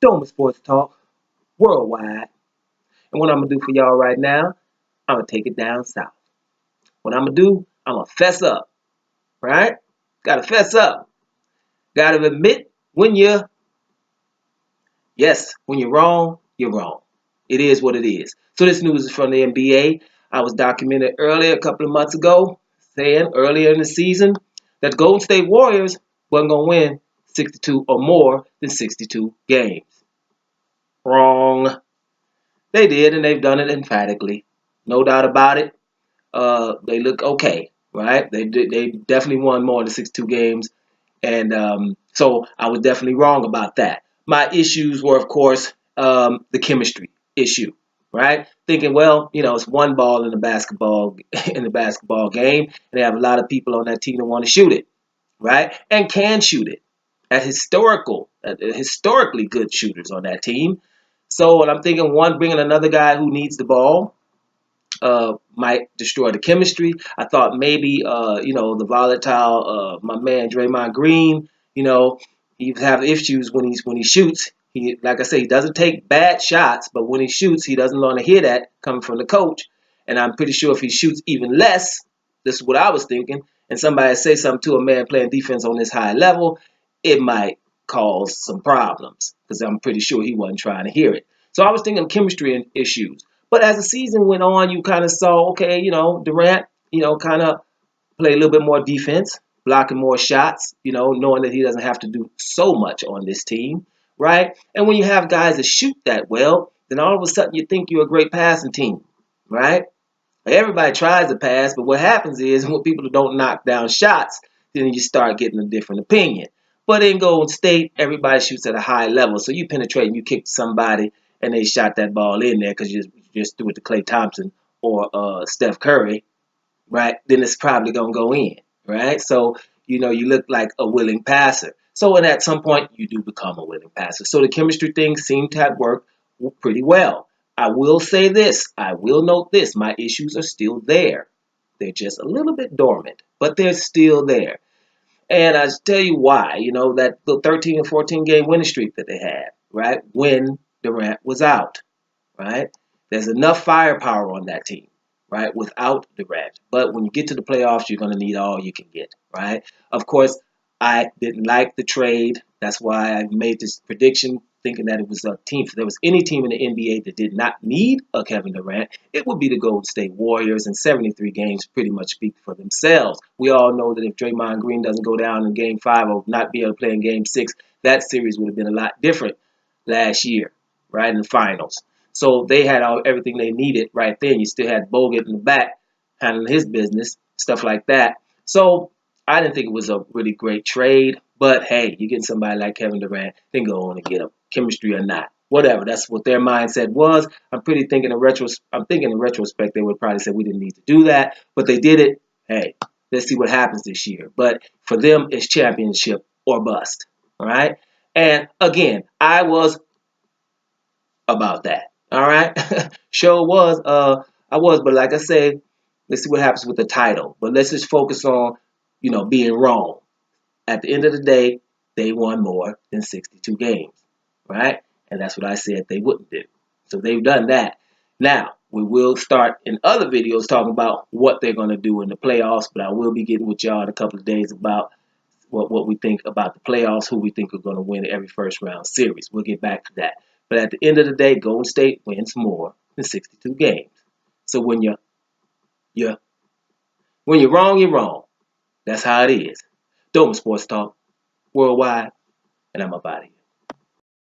Doma Sports Talk worldwide. And what I'm going to do for y'all right now, I'm going to take it down south. What I'm going to do, I'm going to fess up, right? Got to fess up. Got to admit when you're wrong, you're wrong. It is what it is. So this news is from the NBA. I was documented earlier, a couple of months ago, saying earlier in the season that Golden State Warriors wasn't going to win 62 or more than 62 games. Wrong. They did, and they've done it emphatically. No doubt about it. They look okay, right? They definitely won more than 62 games, and so I was definitely wrong about that. My issues were, of course, the chemistry issue, right? Thinking, well, it's one ball in the basketball game, and they have a lot of people on that team that want to shoot it, right? And can shoot it historically good shooters on that team. So, and I'm thinking one bringing another guy who needs the ball might destroy the chemistry. I thought maybe, the volatile, my man Draymond Green, he have issues when he shoots. He, like I say, he doesn't take bad shots, but when he shoots, he doesn't want to hear that coming from the coach. And I'm pretty sure if he shoots even less, this is what I was thinking, and somebody say something to a man playing defense on this high level, it might cause some problems because I'm pretty sure he wasn't trying to hear it. So I was thinking chemistry issues. But as the season went on, you kind of saw, okay, Durant, kind of play a little bit more defense, blocking more shots, knowing that he doesn't have to do so much on this team, right? And when you have guys that shoot that well, then all of a sudden you think you're a great passing team, right? Everybody tries to pass, but what happens is when people don't knock down shots, then you start getting a different opinion. But in Golden State, everybody shoots at a high level. So you penetrate and you kick somebody and they shot that ball in there because you just threw it to Klay Thompson or Steph Curry, right? Then it's probably going to go in, right? So, you look like a willing passer. So, and at some point, you do become a willing passer. So the chemistry thing seemed to have worked pretty well. I will say this. I will note this. My issues are still there. They're just a little bit dormant, but they're still there. And I tell you why. That the 13 and 14 game winning streak that they had, right? When Durant was out, right? There's enough firepower on that team, right? Without Durant. But when you get to the playoffs, you're going to need all you can get, right? Of course, I didn't like the trade. That's why I made this prediction thinking that it was a team. If there was any team in the NBA that did not need a Kevin Durant, it would be the Golden State Warriors, and 73 games pretty much speak for themselves. We all know that if Draymond Green doesn't go down in Game 5 or not be able to play in Game 6, that series would have been a lot different last year, right, in the finals. So they had everything they needed right then. You still had Bogut in the back handling his business, stuff like that. So I didn't think it was a really great trade. But hey, you get somebody like Kevin Durant, then go on and get him, chemistry or not, whatever. That's what their mindset was. I'm thinking in retrospect they would probably say we didn't need to do that, but they did it. Hey, let's see what happens this year. But for them, it's championship or bust. All right. And again, I was about that. All right. Sure was. I was, but like I said, let's see what happens with the title. But let's just focus on, being wrong. At the end of the day, they won more than 62 games, right? And that's what I said they wouldn't do. So they've done that. Now, we will start in other videos talking about what they're going to do in the playoffs, but I will be getting with y'all in a couple of days about what we think about the playoffs, who we think are going to win every first round series. We'll get back to that. But at the end of the day, Golden State wins more than 62 games. So you when you're wrong, you're wrong. That's how it is. Doma Sports Talk worldwide, and I'm up out of here.